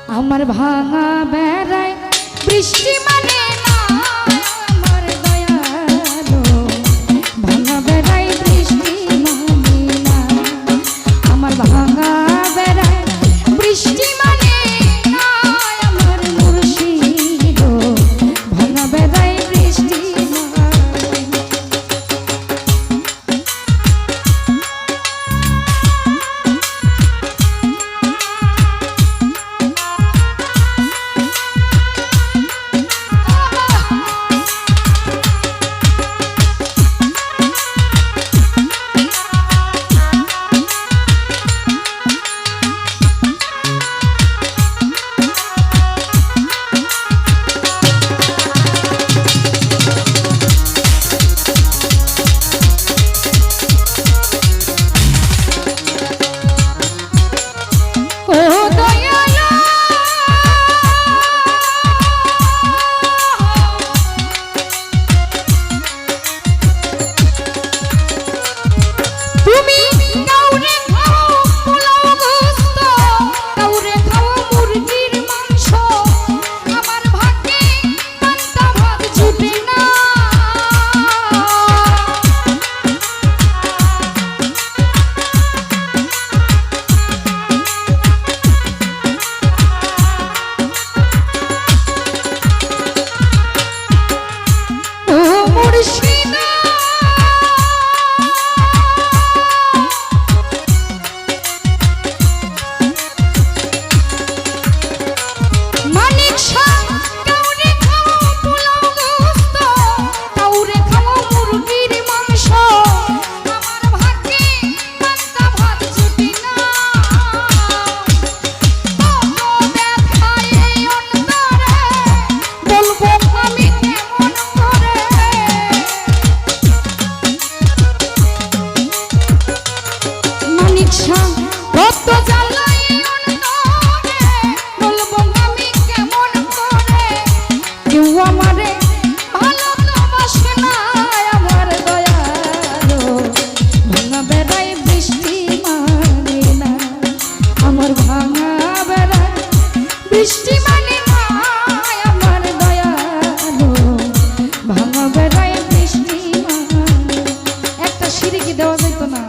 আমার ভাঙা বেড়ায় বৃষ্টি মানে না আমার দয়ালো ভাঙা বেড়ায় বৃষ্টি মানে না আমার ভাঙা বেড়ায় বৃষ্টি মানে না আমার মুর্শিদ ভাঙা বেড়ায় বৃষ্টি বৃষ্টি মানে না আমার দয়ালো ভাঙা বেড়ায় বৃষ্টি মানে একটা সিঁড়ি কি দেওয়া যাইতো না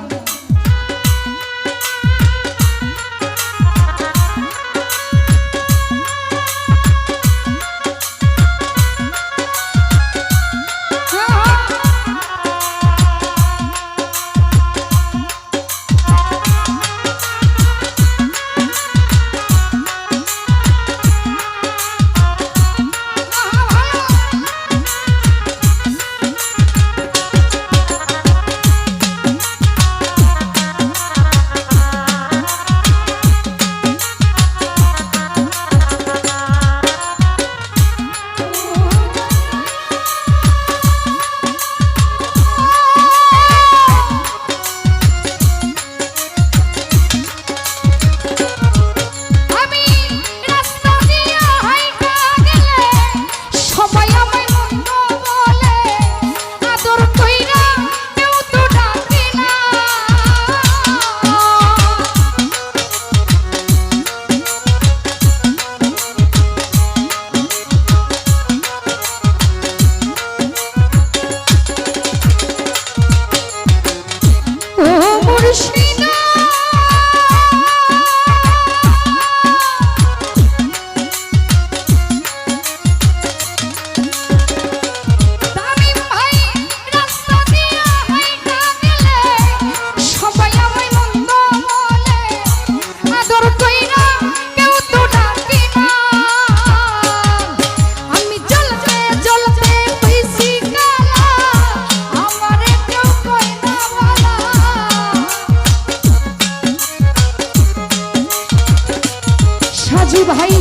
ভাই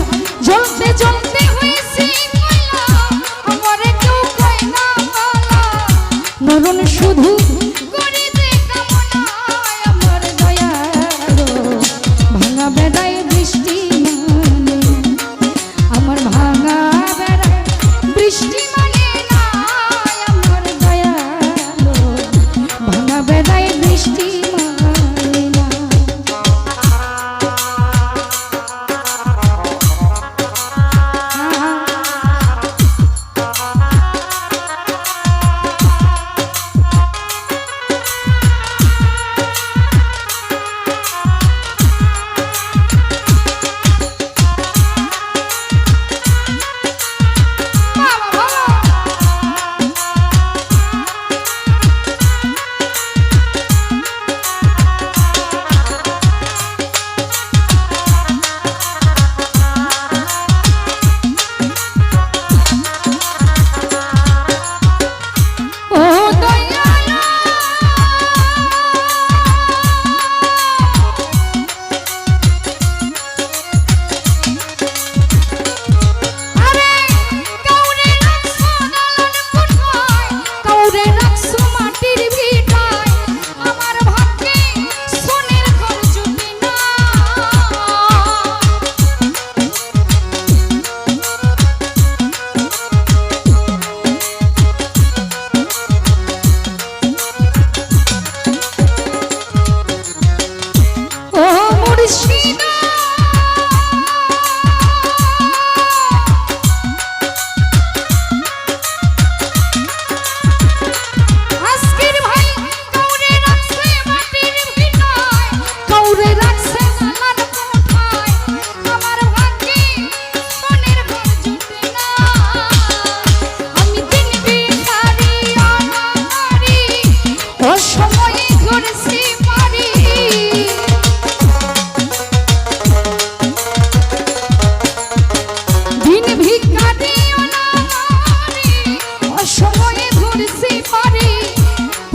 জ্বলতে জ্বলতে হয়েছি আমারে কেউ কয় না বালা মরণ শুধু করে দে কামনা আমার দয়ালো ভাঙা বেড়ায় বৃষ্টি মানে আমার ভাঙা বেড়ায় বৃষ্টি মানে না আমার দয়ালো ভাঙা বেড়ায় বৃষ্টি মানে না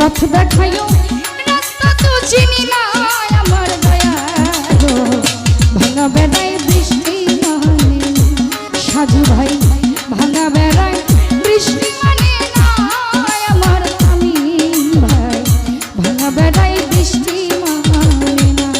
পথ দেখাইও রাস্তা তো চিনি না আমার দয়ালো ভাঙা বেড়ায় বৃষ্টি মানে সাজু ভাই ভাঙা বেড়ায় বৃষ্টি মানে না আমার আমি ভাই ভাঙা বেড়ায় বৃষ্টি মানে না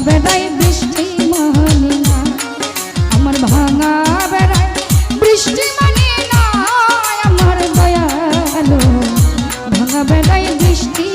বেড়াই বৃষ্টি মানে না আমার ভাঙা বেড়াই বৃষ্টি মানে না আমার দয়ালো ভাঙা বেড়াই বৃষ্টি